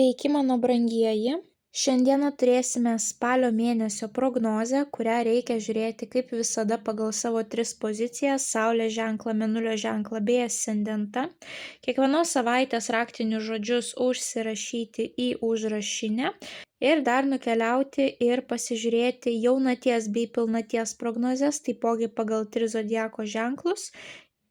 Sveiki, mano brangieji. Šiandieną turėsime spalio mėnesio prognozę, kurią reikia žiūrėti kaip visada pagal savo 3 pozicijas – Saulės ženklą, Mėnulio ženklą bei ascendentą. Kiekvienos savaitės raktinius žodžius užsirašyti į užrašinę ir dar nukeliauti ir pasižiūrėti jaunaties bei pilnaties prognozes, taipogi pagal 3 zodiako ženklus.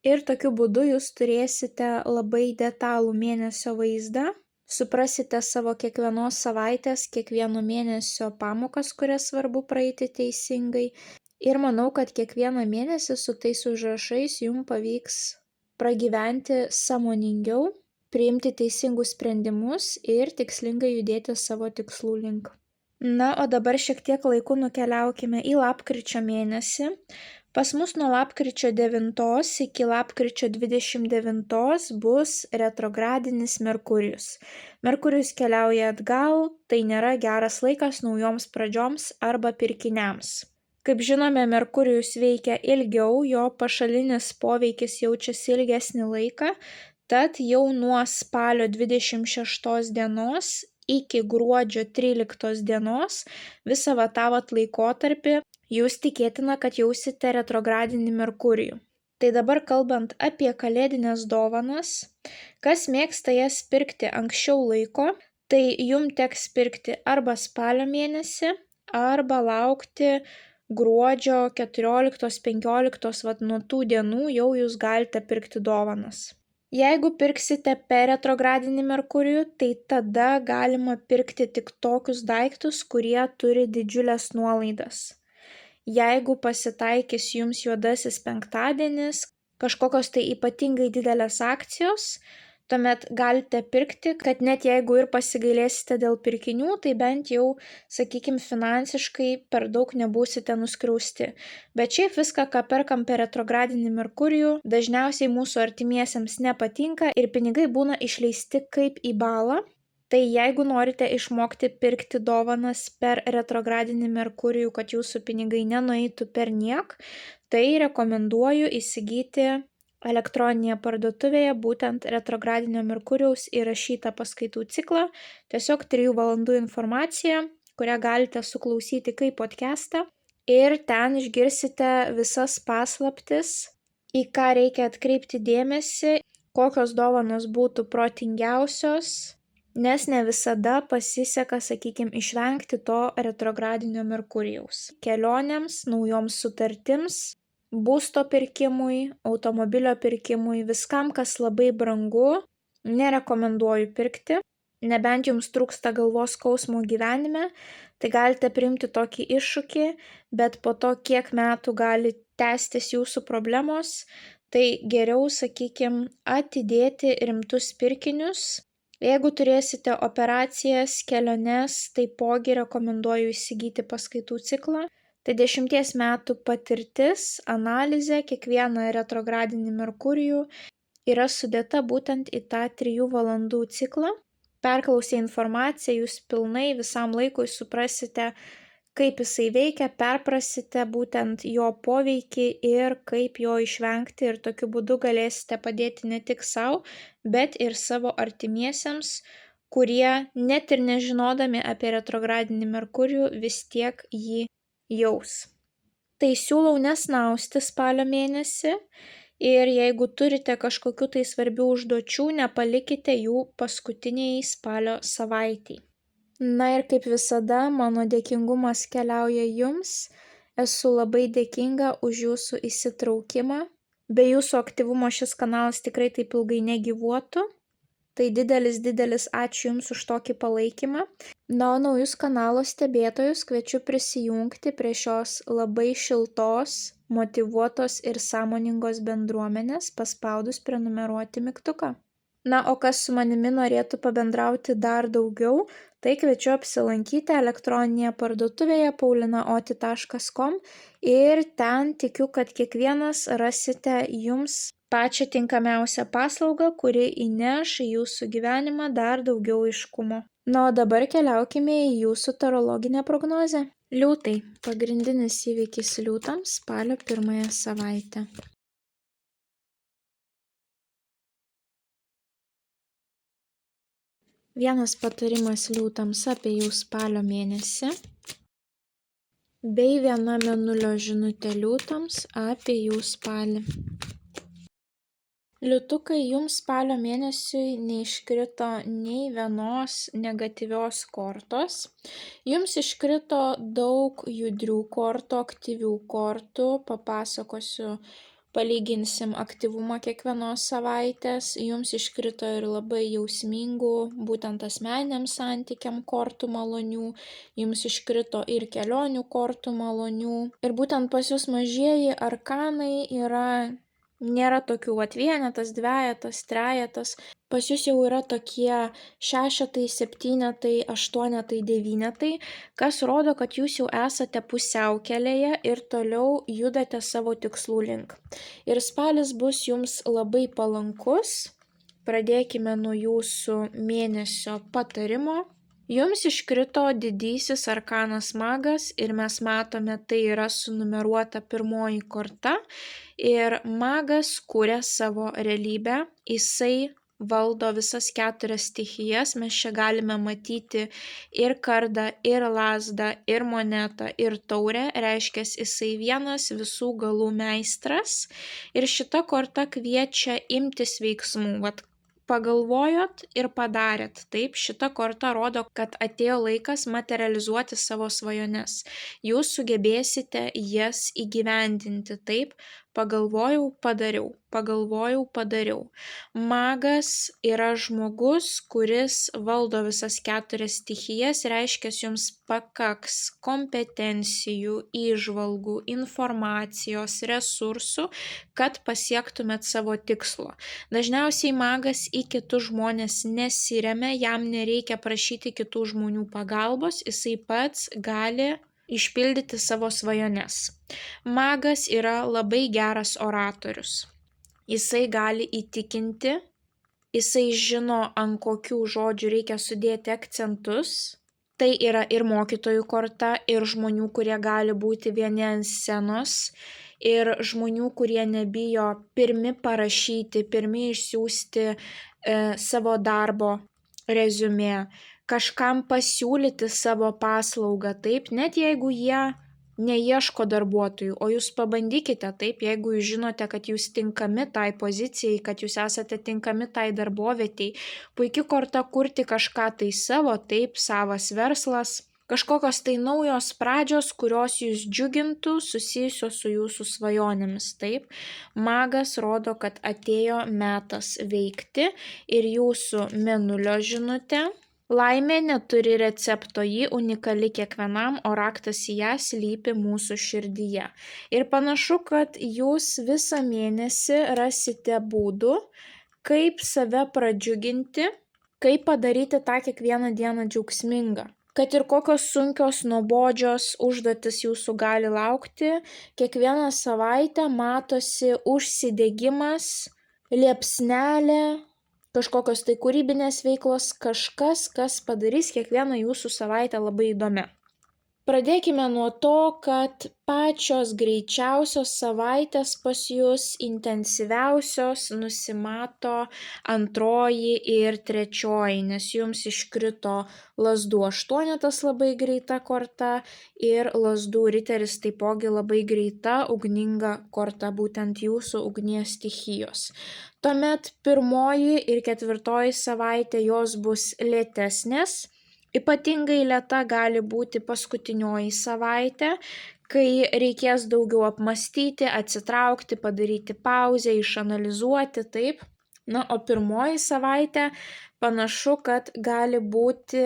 Ir tokiu būdu jūs turėsite labai detalų mėnesio vaizdą. Suprasite savo kiekvienos savaitės, kiekvieno mėnesio pamokas, kurias svarbu praeiti teisingai. Ir manau, kad kiekvieną mėnesį su tais užrašais jums pavyks pragyventi sąmoningiau, priimti teisingus sprendimus ir tikslingai judėti savo tikslų link. Na, o dabar šiek tiek laiku nukeliaukime į lapkričio mėnesį. Pas mus nuo lapkričio 9 iki lapkričio 29 bus retrogradinis Merkurijus. Merkurijus keliauja atgal, tai nėra geras laikas naujoms pradžioms arba pirkiniams. Kaip žinome, Merkurijus veikia ilgiau, jo pašalinis poveikis jaučiasi ilgesnį laiką, tad jau nuo spalio 26 dienos iki gruodžio 13 dienos visą tą laikotarpį jūs tikėtina, kad jausite retrogradinį Merkurijų. Tai dabar kalbant apie kalėdinės dovanas, kas mėgsta jas pirkti anksčiau laiko, tai jums teks pirkti arba spalio mėnesį, arba laukti gruodžio 14-15, nuo tų dienų jau jūs galite pirkti dovanas. Jeigu pirksite per retrogradinį Merkurijų, tai tada galima pirkti tik tokius daiktus, kurie turi didžiulės nuolaidas. Jeigu pasitaikys jums juodasis penktadienis, kažkokios tai ypatingai didelės akcijos, tuomet galite pirkti, kad net jeigu ir pasigailėsite dėl pirkinių, tai bent jau, finansiškai per daug nebūsite nuskriausti. Bet šiaip viską, ką perkam per retrogradinį Merkurijų, dažniausiai mūsų artimiesiems nepatinka ir pinigai būna išleisti kaip į balą. Tai jeigu norite išmokti pirkti dovanas per retrogradinį Merkurijų, kad jūsų pinigai nenueitų per niek, tai rekomenduoju įsigyti elektroninėje parduotuvėje būtent retrogradinio Merkurijaus įrašytą paskaitų ciklą, tiesiog 3 valandų informacija, kurią galite suklausyti kaip podcastą ir ten išgirsite visas paslaptis, į ką reikia atkreipti dėmesį, kokios dovanos būtų protingiausios, nes ne visada pasiseka, išvengti to retrogradinio Merkurijaus. Kelionėms, naujoms sutartims, būsto pirkimui, automobilio pirkimui, viskam, kas labai brangu, nerekomenduoju pirkti. Nebent jums trūksta galvos skausmo gyvenime, tai galite priimti tokį iššūkį, bet po to kiek metų gali tęstis jūsų problemos, tai geriau, atidėti rimtus pirkinius. Jeigu turėsite operacijas, keliones, taipogi rekomenduoju įsigyti paskaitų ciklą. Tai 10 metų patirtis, analizė, kiekvieną retrogradinį Merkurijų yra sudėta būtent į tą 3 valandų ciklą. Perklausę informaciją, jūs pilnai visam laikui suprasite, kaip jisai veikia, perprasite būtent jo poveikį ir kaip jo išvengti ir tokiu būdu galėsite padėti ne tik savo, bet ir savo artimiesiems, kurie net ir nežinodami apie retrogradinį Merkurijų vis tiek jį jaus. Tai siūlau nesnausti spalio mėnesį ir jeigu turite kažkokių tai svarbių užduočių, nepalikite jų paskutiniai spalio savaitei. Na ir kaip visada, mano dėkingumas keliauja jums. Esu labai dėkinga už jūsų įsitraukimą. Be jūsų aktyvumo šis kanalas tikrai taip ilgai negyvuotų. Tai didelis ačiū jums už tokį palaikymą. Na, o naujus kanalo stebėtojus kviečiu prisijungti prie šios labai šiltos, motyvuotos ir sąmoningos bendruomenės, paspaudus prenumeruoti mygtuką. Na, o kas su manimi norėtų pabendrauti dar daugiau, tai kviečiu apsilankyti elektroninėje parduotuvėje paulinaoti.com ir ten tikiu, kad kiekvienas rasite jums pačią tinkamiausią paslaugą, kuri įneš į jūsų gyvenimą dar daugiau aiškumo. Na, o dabar keliaukime į jūsų tarologinę prognozę. Liūtai. Pagrindinis įvykis liūtams spalio 1 savaitę. Vienas patarimas liūtams apie jų spalio mėnesį, bei viena mėnulio žinutė liūtams apie jų spalį. Liūtukai, jums spalio mėnesiui neiškrito nei vienos negatyvios kortos. Jums iškrito daug judrių kortų, aktyvių kortų. Papasakosiu, palyginsim aktyvumą kiekvienos savaitės. Jums iškrito ir labai jausmingų, būtent asmeniniam santykiam kortų malonių. Jums iškrito ir kelionių kortų malonių. Ir būtent pas jūs mažieji arkanai nėra tokių vienetas, dvejetas, trejetas. Pas jūs jau yra tokie šešetai, septynetai, aštuonetai, devynetai, kas rodo, kad jūs jau esate pusiaukelėje ir toliau judate savo tikslų link. Ir spalis bus jums labai palankus. Pradėkime nuo jūsų mėnesio patarimo. Jums iškrito didysis arkanas magas ir mes matome, tai yra sunumeruota pirmoji korta. Ir magas kuria savo realybę, jisai valdo visas 4 stichijas, mes čia galime matyti ir kardą, ir lazdą, ir monetą, ir taurę, reiškia, jisai vienas visų galų meistras. Ir šita korta kviečia imtis veiksmų. Pagalvojot ir padarėt. Taip, šita korta rodo, kad atėjo laikas materializuoti savo svajones. Jūs sugebėsite jas įgyvendinti. Taip, pagalvojau, padariau. Pagalvojau, padariau. Magas yra žmogus, kuris valdo visas 4 stichijas, reiškia, jums pakaks kompetencijų, įžvalgų, informacijos, resursų, kad pasiektumėt savo tikslo. Dažniausiai magas į kitus žmonės nesiremia, jam nereikia prašyti kitų žmonių pagalbos, jisai pats gali išpildyti savo svajones. Magas yra labai geras oratorius. Jisai gali įtikinti, jisai žino, ant kokių žodžių reikia sudėti akcentus. Tai yra ir mokytojų korta, ir žmonių, kurie gali būti vieni ant scenos, ir žmonių, kurie nebijo pirmi parašyti, pirmi išsiųsti savo darbo reziumė, kažkam pasiūlyti savo paslaugą, taip, net jeigu jie neieško darbuotojų, o jūs pabandykite, taip, jeigu jūs žinote, kad jūs tinkami tai pozicijai, kad jūs esate tinkami tai darbovietei, puikia korta kurti kažką tai savo, taip, savas verslas, kažkokios tai naujos pradžios, kurios jūs džiugintų, susijusios su jūsų svajonėmis, taip. Magas rodo, kad atėjo metas veikti ir jūsų mėnulio žinutė. Laimė neturi recepto, ji unikali kiekvienam, o raktas į ją slypi mūsų širdyje. Ir panašu, kad jūs visą mėnesį rasite būdų, kaip save pradžiuginti, kaip padaryti tą kiekvieną dieną džiaugsmingą. Kad ir kokios sunkios, nuobodžios užduotis jūsų gali laukti, kiekvieną savaitę matosi užsidegimas, liepsnelė, kažkokios tai kūrybinės veiklos, kažkas, kas padarys kiekvieną jūsų savaitę labai įdomią. Pradėkime nuo to, kad pačios greičiausios savaitės pas jūs intensyviausios nusimato antroji ir trečioji, nes jums iškrito lazdų aštuonetas labai greita korta ir lazdų riteris taipogi labai greita, ugninga korta, būtent jūsų ugnies stichijos. Tuomet pirmoji ir ketvirtoji savaitė jos bus lėtesnės. Ypatingai lėta gali būti paskutinioji savaitė, kai reikės daugiau apmąstyti, atsitraukti, padaryti pauzę, išanalizuoti, taip. O pirmoji savaitė panašu, kad gali būti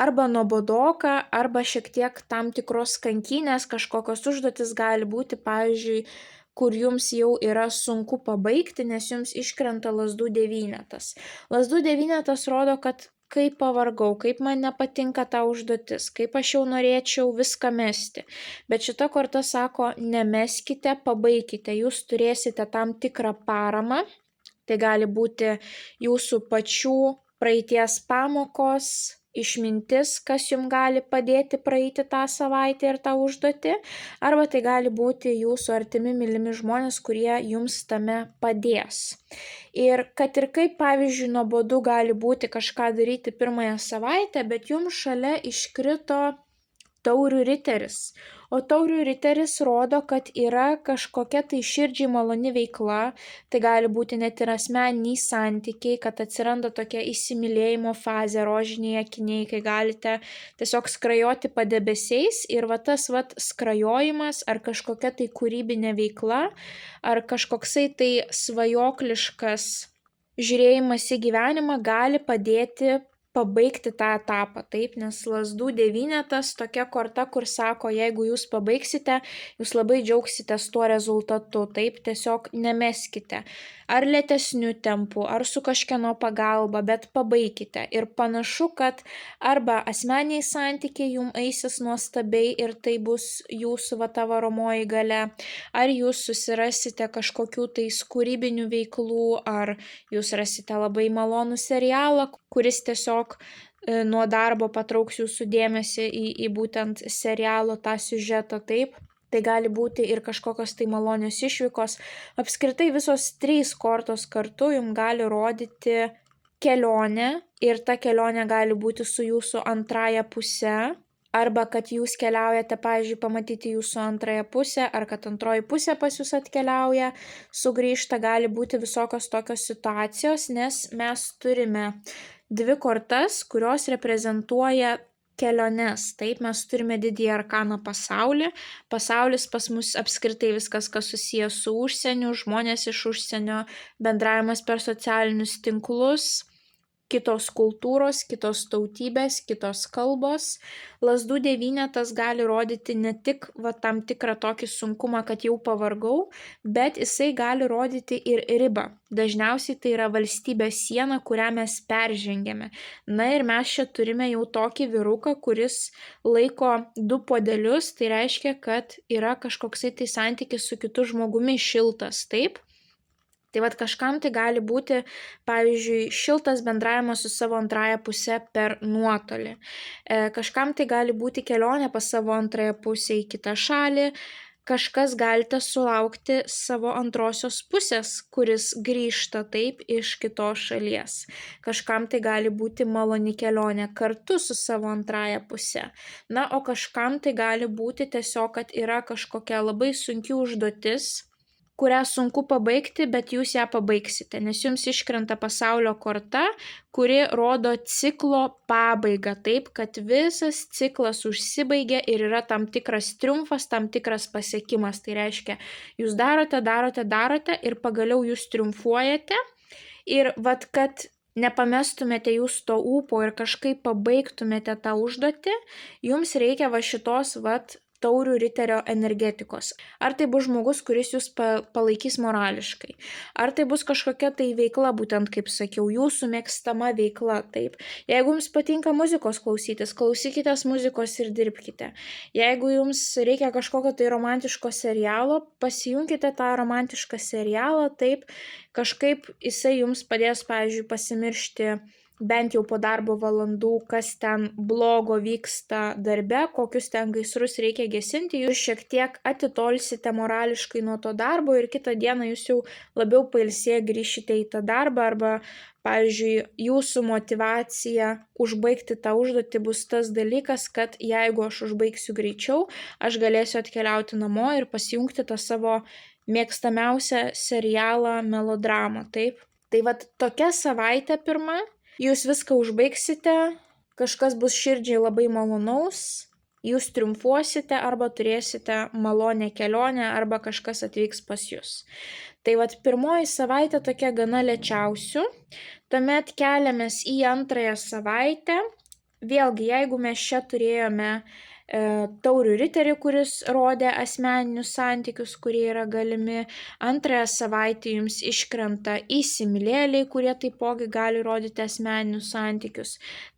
arba nuobodoka, arba šiek tiek tam tikros kankynės, kažkokios užduotis gali būti, pavyzdžiui, kur jums jau yra sunku pabaigti, nes jums iškrenta lazdų devynetas. Lazdų devynetas rodo, kad kaip pavargau, kaip man nepatinka ta užduotis, kaip aš jau norėčiau viską mesti. Bet šita korta sako, nemeskite, pabaikite, jūs turėsite tam tikrą paramą. Tai gali būti jūsų pačių praeities pamokos, išmintis, kas jums gali padėti praeiti tą savaitę ir tą užduotį, arba tai gali būti jūsų artimi mylimi žmonės, kurie jums tame padės. Ir kad ir kaip, pavyzdžiui, nuobodu gali būti kažką daryti pirmąją savaitę, bet jums šalia iškrito taurių riteris. O taurių riteris rodo, kad yra kažkokia tai širdžiai maloni veikla, tai gali būti net ir asmeniniai santykiai, kad atsiranda tokia įsimylėjimo fazė, rožiniai akiniai, kai galite tiesiog skrajoti padebesiais ir va tas skrajojimas ar kažkokia tai kūrybinė veikla, ar kažkoksai tai svajokliškas žiūrėjimas į gyvenimą gali padėti pabaigti tą etapą, taip, nes lazdų devynetas tokia korta, kur sako, jeigu jūs pabaigsite, jūs labai džiaugsitės tuo rezultatu, taip, tiesiog nemeskite, ar lėtesniu tempu, ar su kažkieno pagalba, bet pabaikite. Ir panašu, kad arba asmeniai santykiai jums eisis nuostabiai ir tai bus jūsų ta varomoji galia, ar jūs susirasite kažkokių tai kūrybinių veiklų, ar jūs rasite labai malonų serialą, kuris tiesiog nuo darbo patrauks jūsų dėmesį į būtent serialo tą siužetą, taip. Tai gali būti ir kažkokios tai malonios išvykos. Apskritai visos 3 kortos kartu jums gali rodyti kelionę ir ta kelionė gali būti su jūsų antraja puse. Arba kad jūs keliaujate, pavyzdžiui, pamatyti jūsų antrąją pusę, ar kad antroji pusė pas jūs atkeliauja, sugrįžta, gali būti visokios tokios situacijos, nes mes turime 2 kortas, kurios reprezentuoja keliones. Taip, mes turime didįjį arkaną pasaulį. Pasaulis pas mus apskritai viskas, kas susijęs su užsieniu, žmonės iš užsienio, bendravimas per socialinius tinklus, kitos kultūros, kitos tautybės, kitos kalbos. Lazdų devynetas gali rodyti ne tik tam tikrą tokį sunkumą, kad jau pavargau, bet jisai gali rodyti ir ribą. Dažniausiai tai yra valstybės siena, kurią mes peržengėme. Na ir mes čia turime jau tokį vyruką, kuris laiko 2 puodelius, tai reiškia, kad yra kažkoksai tai santykis su kitu žmogumi šiltas, taip? Tai kažkam tai gali būti, pavyzdžiui, šiltas bendravimas su savo antrąją pusę per nuotolį. Kažkam tai gali būti kelionė pas savo antrąją pusę į kitą šalį. Kažkas galite sulaukti savo antrosios pusės, kuris grįžta taip iš kitos šalies. Kažkam tai gali būti maloni kelionė kartu su savo antrąją pusę. Na, o kažkam tai gali būti tiesiog, kad yra kažkokia labai sunki užduotis, kurią sunku pabaigti, bet jūs ją pabaigsite, nes jums iškrenta pasaulio korta, kuri rodo ciklo pabaigą, taip, kad visas ciklas užsibaigia ir yra tam tikras triumfas, tam tikras pasiekimas. Tai reiškia, jūs darote ir pagaliau jūs triumfuojate ir kad nepamestumėte jūs to ūpo ir kažkaip pabaigtumėte tą užduotį, jums reikia šitos taurių riterio energetikos. Ar tai bus žmogus, kuris jūs palaikys morališkai, ar tai bus kažkokia tai veikla, būtent kaip sakiau, jūsų mėgstama veikla, taip. Jeigu jums patinka muzikos klausytis, klausykitės muzikos ir dirbkite. Jeigu jums reikia kažkokio tai romantiško serialo, pasijunkite tą romantišką serialą, taip, kažkaip jisai jums padės, pavyzdžiui, pasimiršti bent jau po darbo valandų, kas ten blogo vyksta darbe, kokius ten gaisrus reikia gesinti, jūs šiek tiek atitolsite morališkai nuo to darbo ir kitą dieną jūs jau labiau pailsėję grįšite į tą darbą, arba, pavyzdžiui, jūsų motivacija užbaigti tą užduotį bus tas dalykas, kad jeigu aš užbaigsiu greičiau, aš galėsiu atkeliauti namo ir pasijungti tą savo mėgstamiausią serialą, melodramą, taip. Tai tokia savaitė pirma. Jūs viską užbaigsite, kažkas bus širdžiai labai malonaus, jūs triumfuosite arba turėsite malonę kelionę arba kažkas atvyks pas jūs. Tai pirmoji savaitė tokia gana lėčiausių, tuomet keliamės į antrąją savaitę. Vėlgi, jeigu mes čia turėjome taurių riterį, kuris rodė asmeninius santykius, kurie yra galimi. Antrąją savaitę jums iškrenta įsimylėliai, kurie taipogi gali rodyti asmeninius santykius.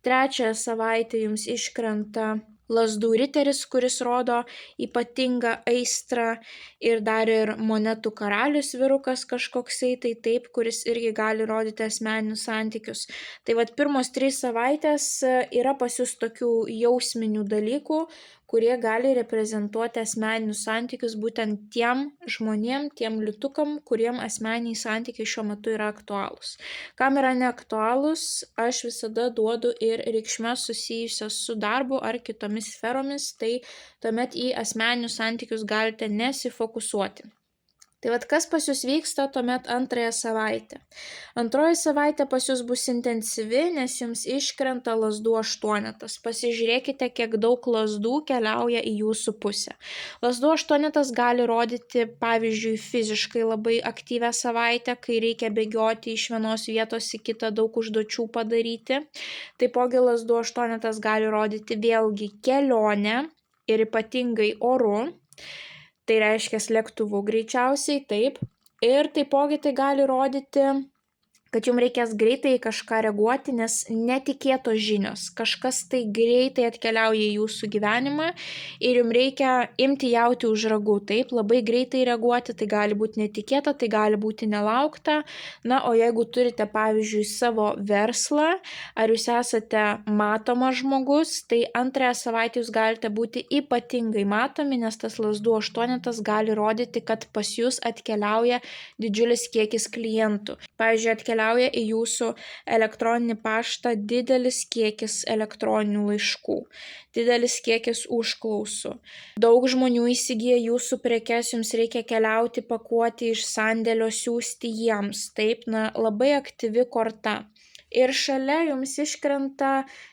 Trečiąją savaitę jums iškrenta Lazdų riteris, kuris rodo ypatingą aistrą, ir dar ir monetų karalius vyrukas kažkoksai, tai taip, kuris irgi gali rodyti asmeninius santykius. Tai vat pirmos 3 savaitės yra pas jūs tokių jausminių dalykų, kurie gali reprezentuoti asmeninius santykius būtent tiem žmonėm, tiem litukam, kuriem asmeniniai santykiai šiuo metu yra aktualūs. Kam yra neaktualūs, aš visada duodu ir reikšmes susijusias su darbu ar kitomis sferomis, tai tuomet į asmeninius santykius galite nesifokusuoti. Tai vat kas pas jūs vyksta tuomet antrąją savaitę. Antroji savaitė pas jūs bus intensyvi, nes jums iškrenta lazdų 8. Pasižiūrėkite, kiek daug lazdų keliauja į jūsų pusę. Lazdų 8 gali rodyti, pavyzdžiui, fiziškai labai aktyvią savaitę, kai reikia bėgioti iš vienos vietos į kitą, daug užduočių padaryti. Taipogi lazdų 8 gali rodyti vėlgi kelionę ir ypatingai oru. Tai reiškia lėktuvu greičiausiai, taip. Ir taipogi tai gali rodyti, kad jums reikės greitai kažką reaguoti, nes netikėtos žinios, kažkas tai greitai atkeliauja į jūsų gyvenimą ir jums reikia imti jauti už ragų, taip, labai greitai reaguoti, tai gali būti netikėta, tai gali būti nelaukta. Na, o jeigu turite, pavyzdžiui, savo verslą, ar jūs esate matomas žmogus, tai antrąją savaitę jūs galite būti ypatingai matomi, nes tas lazdų 8 gali rodyti, kad pas jūs atkeliauja didžiulis kiekis klientų. Pavyzdžiui, atkeliauja į jūsų elektroninį paštą didelis kiekis elektroninių laiškų, didelis kiekis užklausų. Daug žmonių įsigyja jūsų prekes, jums reikia keliauti, pakuoti iš sandėlio, siųsti jiems. Taip, labai aktyvi korta. Ir šalia jums iškrenta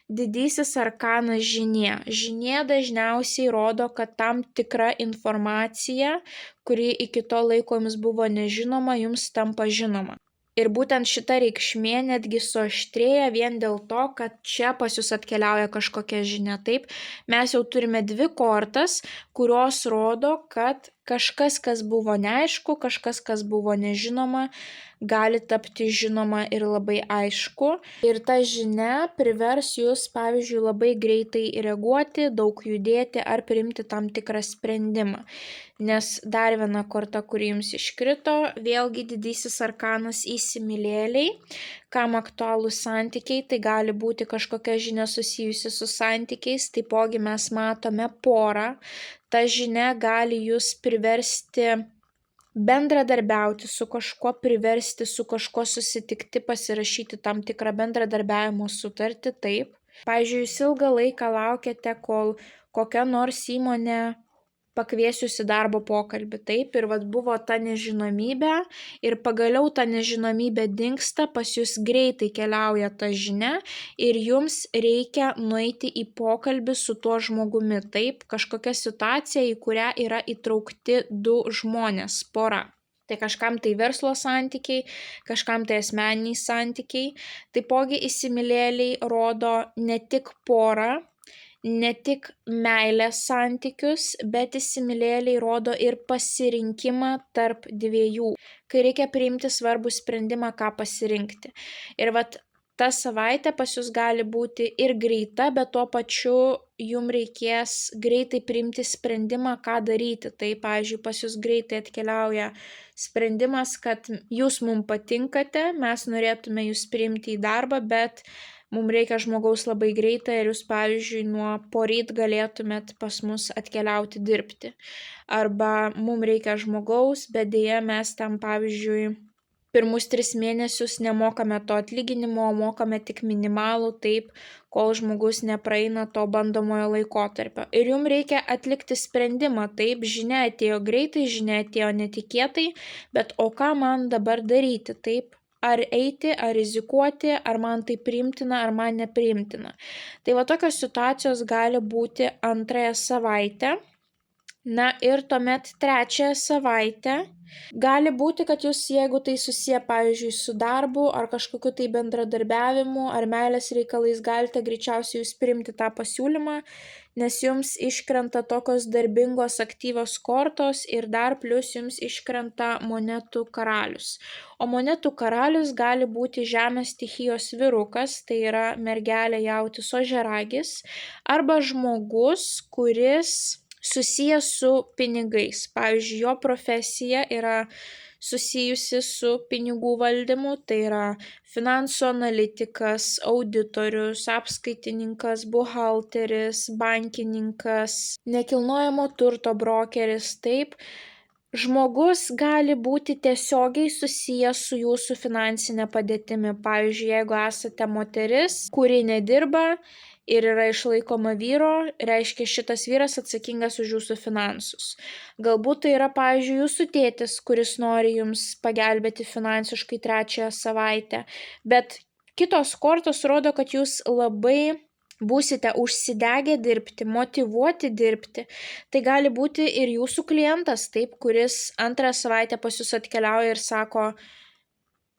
didysis arkanas žinė. Žinė dažniausiai rodo, kad tam tikra informacija, kuri iki to laiko jums buvo nežinoma, jums tampa žinoma. Ir būtent šita reikšmė netgi suaštrėja vien dėl to, kad čia pas jūs atkeliauja kažkokia žinia. Taip, mes jau turime 2 kortas, kurios rodo, kad kažkas, kas buvo neaišku, kažkas, kas buvo nežinoma, gali tapti žinoma ir labai aišku. Ir ta žinia privers jūs, pavyzdžiui, labai greitai reaguoti, daug judėti ar priimti tam tikrą sprendimą. Nes dar viena korta, kuri jums iškrito, vėlgi didysis arkanas įsimylėliai. Kam aktualūs santykiai, tai gali būti kažkokia žinia susijusi su santykiais, taipogi mes matome porą. Ta žinia gali jūs priversti bendradarbiauti su kažkuo, priversti su kažkuo susitikti, pasirašyti tam tikrą bendradarbiavimo sutartį, taip. Pavyzdžiui, jūs ilgą laiką laukiate, kol kokia nors įmonė pakvies jūs į darbo pokalbį, taip, ir vat buvo ta nežinomybė ir pagaliau ta nežinomybė dingsta, pas jūs greitai keliauja ta žinia ir jums reikia nueiti į pokalbį su tuo žmogumi, taip, kažkokia situacija, į kurią yra įtraukti 2 žmonės, pora. Tai kažkam tai verslo santykiai, kažkam tai asmeniniai santykiai. Taipogi įsimylėliai rodo ne tik porą, ne tik meilės santykius, bet įsimylėliai rodo ir pasirinkimą tarp 2, kai reikia priimti svarbų sprendimą, ką pasirinkti. Ir vat ta savaitė pas jūs gali būti ir greita, bet tuo pačiu jums reikės greitai priimti sprendimą, ką daryti. Tai, pavyzdžiui, pas jūs greitai atkeliauja sprendimas, kad jūs mums patinkate, mes norėtume jūs priimti į darbą, bet mums reikia žmogaus labai greitai ir jūs, pavyzdžiui, nuo poryt galėtumėt pas mus atkeliauti dirbti. Arba mums reikia žmogaus, bet dėja mes tam, pavyzdžiui, pirmus 3 mėnesius nemokame to atlyginimo, mokame tik minimalų, taip, kol žmogus nepraeina to bandomojo laikotarpio. Ir jums reikia atlikti sprendimą, taip, žinia atėjo greitai, žinia atėjo netikėtai, bet o ką man dabar daryti, taip? Ar eiti, ar rizikuoti, ar man tai priimtina, ar man nepriimtina. Tai va tokios situacijos gali būti antrąją savaitę, Na ir tuomet trečiąją savaitę gali būti, kad jūs, jeigu tai susiję, pavyzdžiui, su darbu ar kažkokiu tai bendradarbiavimu ar meilės reikalais, galite greičiausiai jūs priimti tą pasiūlymą, nes jums iškrenta tokios darbingos aktyvios kortos ir dar plus jums iškrenta monetų karalius. O monetų karalius gali būti žemės stichijos vyrukas, tai yra mergelė jautis ožiaragis, arba žmogus, kuris susijęs su pinigais. Pavyzdžiui, jo profesija yra susijusi su pinigų valdymu, tai yra finansų analitikas, auditorius, apskaitininkas, buhalteris, bankininkas, nekilnojamo turto brokeris, taip. Žmogus gali būti tiesiogiai susijęs su jūsų finansinė padėtimi. Pavyzdžiui, jeigu esate moteris, kuri nedirba ir yra išlaikoma vyro, reiškia šitas vyras atsakingas už jūsų finansus. Galbūt tai yra, pavyzdžiui, jūsų tėtis, kuris nori jums pagelbėti finansiškai trečiąją savaitę, bet kitos kortos rodo, kad jūs labai būsite užsidegę dirbti, motyvuoti dirbti. Tai gali būti ir jūsų klientas, taip, kuris antrą savaitę pas jūs atkeliauja ir sako,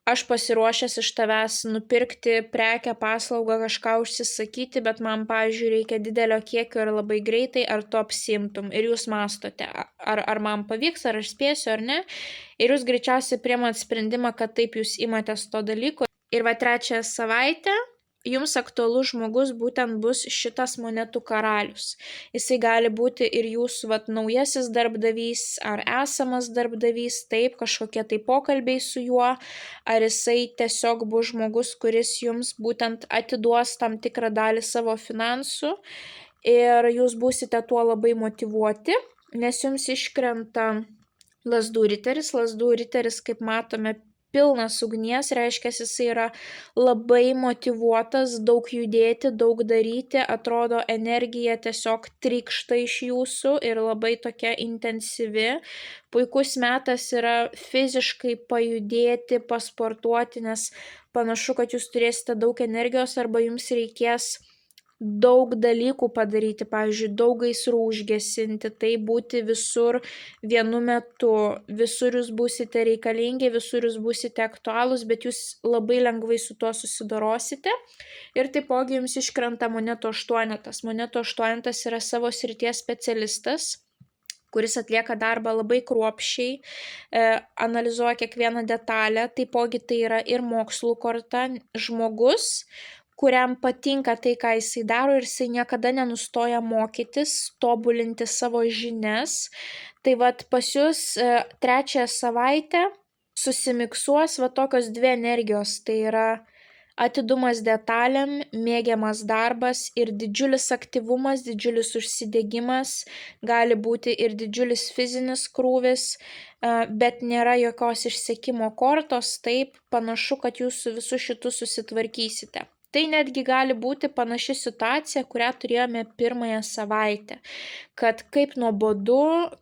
aš pasiruošęs iš tavęs nupirkti prekę, paslaugą, kažką užsisakyti, bet man, pavyzdžiui, reikia didelio kiekio ir labai greitai, ar tu apsiimtum. Ir jūs mastote, ar man pavyks, ar aš spėsiu, ar ne. Ir jūs greičiausiai priimat sprendimą, kad taip jūs imatės to dalyko. Ir va trečiąją savaitę jums aktualus žmogus būtent bus šitas monetų karalius. Jisai gali būti ir jūsų naujasis darbdavys ar esamas darbdavys, taip, kažkokie tai pokalbiai su juo, ar jisai tiesiog bus žmogus, kuris jums būtent atiduos tam tikrą dalį savo finansų ir jūs būsite tuo labai motyvuoti, nes jums iškrenta lazdų riteris. Lazdų riteris, kaip matome, pilnas ugnies, reiškia, jisai yra labai motyvuotas, daug judėti, daug daryti, atrodo energija tiesiog trykšta iš jūsų ir labai tokia intensyvi. Puikus metas yra fiziškai pajudėti, pasportuoti, nes panašu, kad jūs turėsite daug energijos arba jums reikės daug dalykų padaryti, pavyzdžiui, daug gaisrų užgesinti, tai būti visur vienu metu, visur jūs būsite reikalingi, visur jūs būsite aktualūs, bet jūs labai lengvai su tuo susidorosite. Ir taipogi jums iškrenta monetų aštuonetas. Monetų aštuonetas yra savo srities specialistas, kuris atlieka darbą labai kruopščiai, analizuoja kiekvieną detalę, taipogi tai yra ir mokslų korta, žmogus, kuriam patinka tai, ką jisai daro ir jisai niekada nenustoja mokytis, tobulinti savo žinias. Tai pas jūs trečiąją savaitę susimiksuos tokios dvi energijos, tai yra atidumas detalėm, mėgiamas darbas ir didžiulis aktyvumas, didžiulis užsidegimas, gali būti ir didžiulis fizinis krūvis, bet nėra jokios išsekimo kortos, taip panašu, kad jūs su visu šitu susitvarkysite. Tai netgi gali būti panaši situacija, kurią turėjome pirmąją savaitę, kad kaip nuobodu,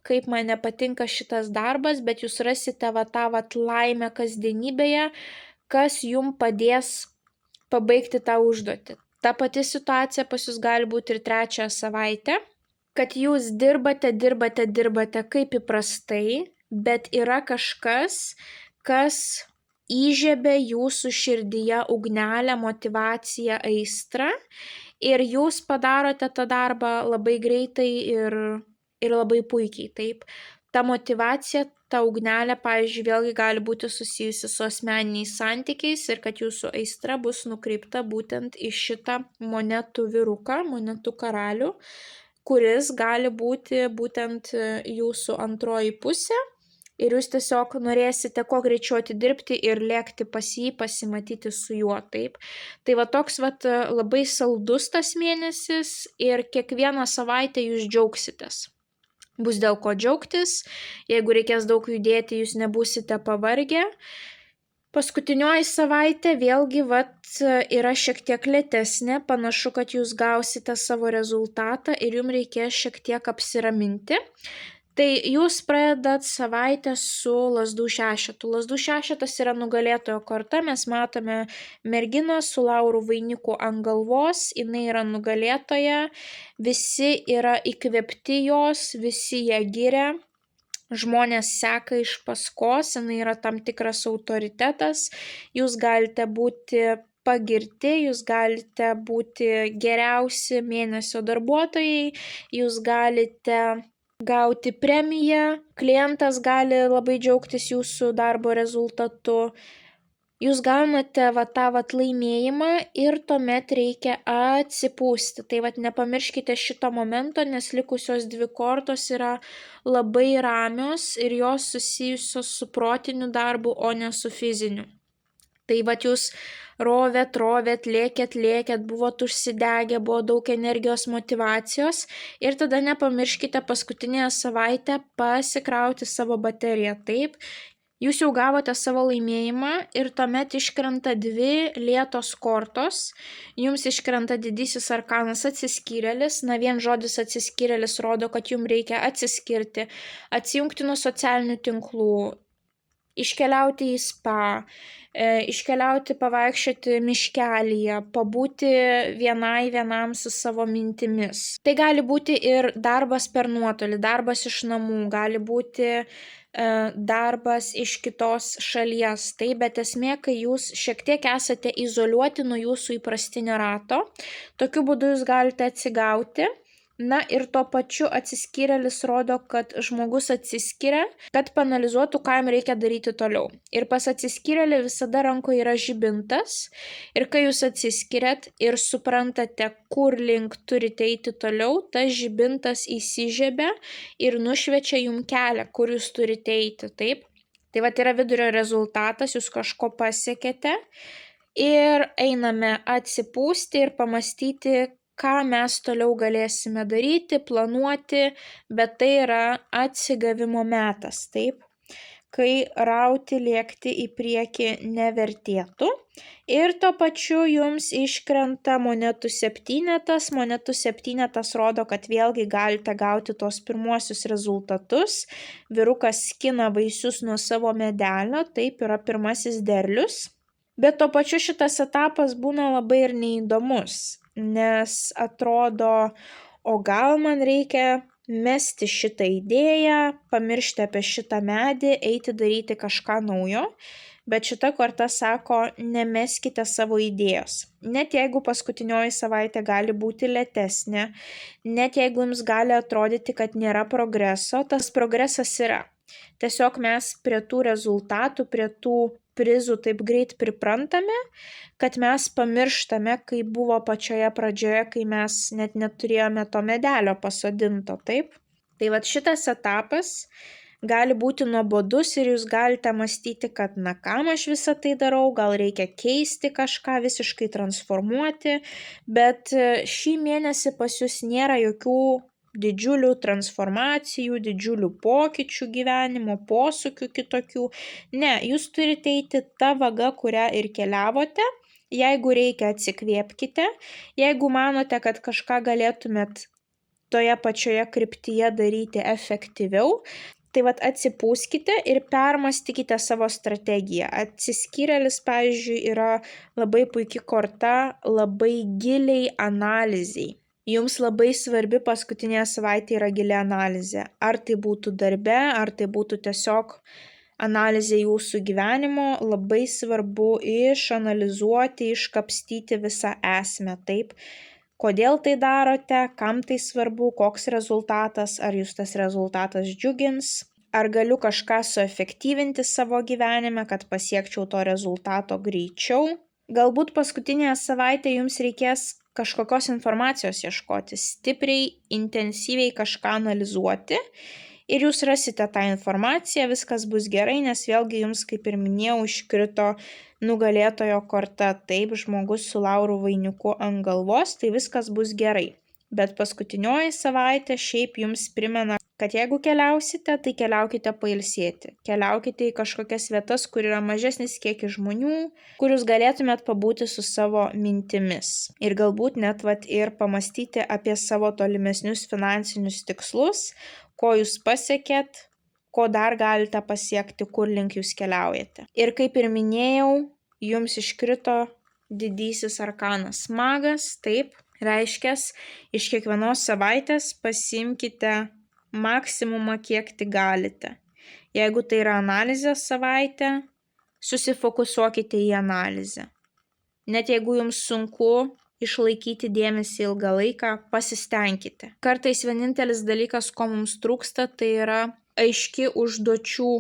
kaip man nepatinka šitas darbas, bet jūs rasite tą laimę kasdienybėje, kas jums padės pabaigti tą užduotį. Ta pati situacija pas jūs gali būti ir trečiąją savaitę, kad jūs dirbate kaip įprastai, bet yra kažkas, kas įžiebia jūsų širdyje ugnelę, motyvaciją, aistrą ir jūs padarote tą darbą labai greitai ir labai puikiai, taip. Ta motyvacija, ta ugnelė, pavyzdžiui, vėlgi gali būti susijusi su asmeniniais santykiais ir kad jūsų aistra bus nukreipta būtent į šitą monetų vyruką, monetų karalių, kuris gali būti būtent jūsų antroji pusė. Ir jūs tiesiog norėsite kuo greičiau atidirbti ir lėkti pas jį, pasimatyti su juo, taip. Tai toks labai saldus tas mėnesis ir kiekvieną savaitę jūs džiaugsitės. Bus dėl ko džiaugtis, jeigu reikės daug judėti, jūs nebūsite pavargę. Paskutinioji savaitė vėlgi yra šiek tiek lėtesnė, panašu, kad jūs gausite savo rezultatą ir jums reikės šiek tiek apsiraminti. Tai jūs pradedat savaitę su lazdų šešetu. Lazdų šešetas yra nugalėtojo korta, mes matome merginą su laurų vainiku ant galvos, jinai yra nugalėtoja, visi yra įkvėpti jos, visi ją giria. Žmonės seka iš paskos, jinai yra tam tikras autoritetas, jūs galite būti pagirti, jūs galite būti geriausi mėnesio darbuotojai, jūs galite gauti premiją, klientas gali labai džiaugtis jūsų darbo rezultatu. Jūs gaunate tą laimėjimą ir tuomet reikia atsipūsti. Tai nepamirškite šito momento, nes likusios 2 kortos yra labai ramios ir jos susijusios su protiniu darbu, o ne su fiziniu. Tai jūs rovėt, lėkėt, buvot užsidegę, buvo daug energijos, motyvacijos ir tada nepamirškite paskutinėje savaitę pasikrauti savo bateriją. Taip, jūs jau gavote savo laimėjimą ir tuomet iškrenta 2 lėtos kortos, jums iškrenta didysis arkanas atsiskyrėlis, vien žodis atsiskyrėlis rodo, kad jums reikia atsiskirti, atsijungti nuo socialinių tinklų, iškeliauti į spa, iškeliauti pavaikščioti miškelyje, pabūti vienam su savo mintimis. Tai gali būti ir darbas per nuotolį, darbas iš namų, gali būti darbas iš kitos šalies. Tai bet esmė, kai jūs šiek tiek esate izoliuoti nuo jūsų įprastinio rato, tokiu būdu jūs galite atsigauti. Ir tuo pačiu atsiskyrėlis rodo, kad žmogus atsiskiria, kad paanalizuotų, ką jam reikia daryti toliau. Ir pas atsiskyrėlį visada rankoje yra žibintas ir kai jūs atsiskiriat ir suprantate, kur link turite eiti toliau, tas žibintas įsižiebia ir nušviečia jums kelią, kur jūs turite eiti, taip? Tai yra vidurio rezultatas, jūs kažko pasiekėte ir einame atsipūsti ir pamastyti, ką mes toliau galėsime daryti, planuoti, bet tai yra atsigavimo metas, taip, kai rauti, lėkti į priekį nevertėtų. Ir tuo pačiu jums iškrenta monetų septynetas. Monetų septynetas rodo, kad vėlgi galite gauti tos pirmuosius rezultatus. Vyrukas skina vaisius nuo savo medelio, taip yra pirmasis derlius. Bet tuo pačiu šitas etapas būna labai ir neįdomus. Nes atrodo, o gal man reikia mesti šitą idėją, pamiršti apie šitą medį, eiti daryti kažką naujo, bet šita korta sako, nemeskite savo idėjos. Net jeigu paskutinioji savaitė gali būti lėtesnė, net jeigu jums gali atrodyti, kad nėra progreso, tas progresas yra. Tiesiog mes prie tų rezultatų, prie tų prizų taip greit priprantame, kad mes pamirštame, kai buvo pačioje pradžioje, kai mes net neturėjome to medelio pasodinto, taip? Tai šitas etapas gali būti nuobodus ir jūs galite mąstyti, kad kam aš visą tai darau, gal reikia keisti kažką, visiškai transformuoti, bet šį mėnesį pas jūs nėra jokių didžiulių transformacijų, didžiulių pokyčių gyvenimo, posūkių kitokių. Ne, jūs turite eiti tą vagą, kurią ir keliavote. Jeigu reikia, atsikvėpkite. Jeigu manote, kad kažką galėtumėt toje pačioje kryptyje daryti efektyviau, tai atsipūskite ir permastykite savo strategiją. Atsiskyrėlis, pavyzdžiui, yra labai puikia korta, labai giliai analizai. Jums labai svarbi paskutinė savaitė yra gili analizė. Ar tai būtų darbe, ar tai būtų tiesiog analizė jūsų gyvenimo, labai svarbu išanalizuoti, iškapstyti visą esmę, taip? Kodėl tai darote, kam tai svarbu, koks rezultatas, ar jūs tas rezultatas džiugins, ar galiu kažką suefektyvinti savo gyvenime, kad pasiekčiau to rezultato greičiau. Galbūt paskutinėje savaitėje jums reikės kažkokios informacijos ieškoti, stipriai, intensyviai kažką analizuoti ir jūs rasite tą informaciją, viskas bus gerai, nes vėlgi jums, kaip ir minėjau, iškrito nugalėtojo korta, taip, žmogus su laurų vainiku ant galvos, tai viskas bus gerai. Bet paskutinioji savaitė šiaip jums primena, kad jeigu keliausite, tai keliaukite pailsėti. Keliaukite į kažkokias vietas, kur yra mažesnis kiekis žmonių, kur jūs galėtumėt pabūti su savo mintimis. Ir galbūt net ir pamastyti apie savo tolimesnius finansinius tikslus, ko jūs pasiekėt, ko dar galite pasiekti, kur link jūs keliaujate. Ir kaip ir minėjau, jums iškrito didysis arkanas magas, taip, reiškia, iš kiekvienos savaitės pasiimkite maksimumą, kiek tik galite. Jeigu tai yra analizės savaitė, susifokusuokite į analizę. Net jeigu jums sunku išlaikyti dėmesį ilgą laiką, pasistengkite. Kartais vienintelis dalykas, ko mums trūksta, tai yra aiški užduočių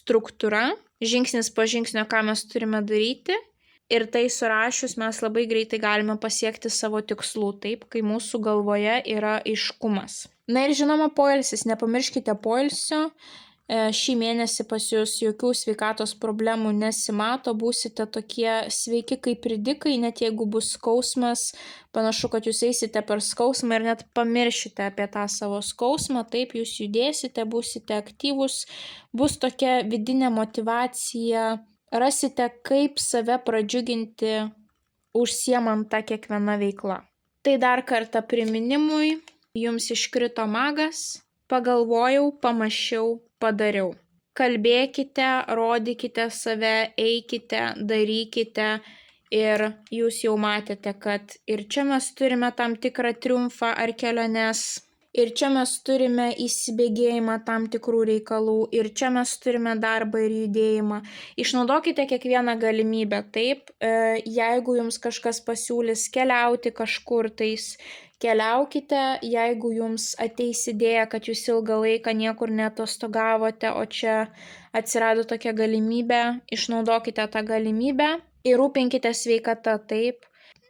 struktūra, žingsnis po žingsnio, ką mes turime daryti. Ir tai surašius mes labai greitai galime pasiekti savo tikslų, taip, kai mūsų galvoje yra aiškumas. Na ir žinoma, poilsis. Nepamirškite poilsio. Šį mėnesį pas jūs jokių sveikatos problemų nesimato, būsite tokie sveiki kaip ridikai, net jeigu bus skausmas, panašu, kad jūs eisite per skausmą ir net pamiršite apie tą savo skausmą, taip, jūs judėsite, būsite aktyvus, bus tokia vidinė motyvacija, rasite, kaip save pradžiuginti užsiemant tą kiekvieną veiklą. Tai dar kartą priminimui, jums iškrito magas, pagalvojau, pamačiau, padariau. Kalbėkite, rodykite save, eikite, darykite ir jūs jau matėte, kad ir čia mes turime tam tikrą triumfą ar keliones, ir čia mes turime įsibėgėjimą tam tikrų reikalų, ir čia mes turime darbą ir judėjimą. Išnaudokite kiekvieną galimybę, taip, jeigu jums kažkas pasiūlys keliauti kažkur tais, keliaukite, jeigu jums ateis idėja, kad jūs ilgą laiką niekur neatostogavote, o čia atsirado tokia galimybė, išnaudokite tą galimybę ir rūpinkite sveikata, taip.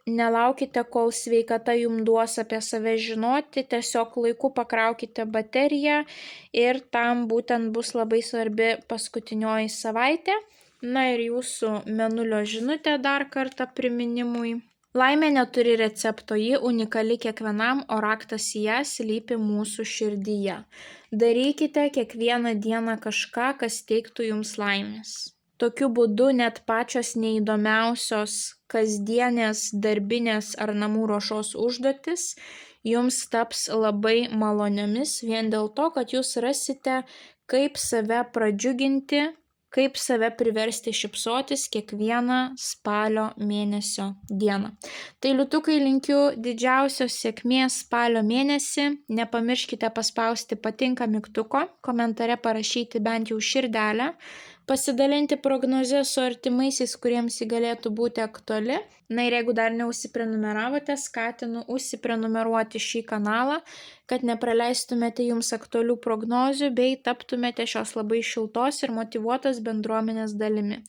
Nelaukite, kol sveikata jums duos apie save žinoti, tiesiog laiku pakraukite bateriją ir tam būtent bus labai svarbi paskutinioji savaitė. Na ir jūsų mėnulio žinutė dar kartą priminimui. Laimė neturi recepto, ji unikali kiekvienam, o raktas į ją slypi mūsų širdyje. Darykite kiekvieną dieną kažką, kas teiktų jums laimės. Tokiu būdu net pačios neįdomiausios kasdienės, darbinės ar namų ruošos užduotis jums taps labai maloniomis vien dėl to, kad jūs rasite, kaip save pradžiuginti, kaip save priversti šypsotis kiekvieną spalio mėnesio dieną. Tai liūtukai, linkiu didžiausios sėkmės spalio mėnesį. Nepamirškite paspausti patinka mygtuko, komentare parašyti bent jau širdelę, pasidalinti prognozę su artimaisiais, kuriems ji galėtų būti aktuali. Na ir jeigu dar neužsiprenumeravote, skatinu užsiprenumeruoti šį kanalą, kad nepraleistumėte jums aktualių prognozių bei taptumėte šios labai šiltos ir motyvuotos bendruomenės dalimi.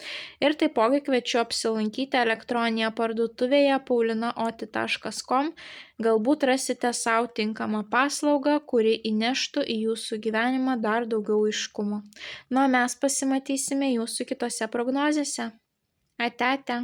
Ir taipogi kviečiu apsilankyti elektroninėje parduotuvėje paulinaoti.com. Galbūt rasite savo tinkamą paslaugą, kuri įneštų į jūsų gyvenimą dar daugiau aiškumo. Na, mes pasimatysime jūsų kitose prognozėse. Ate.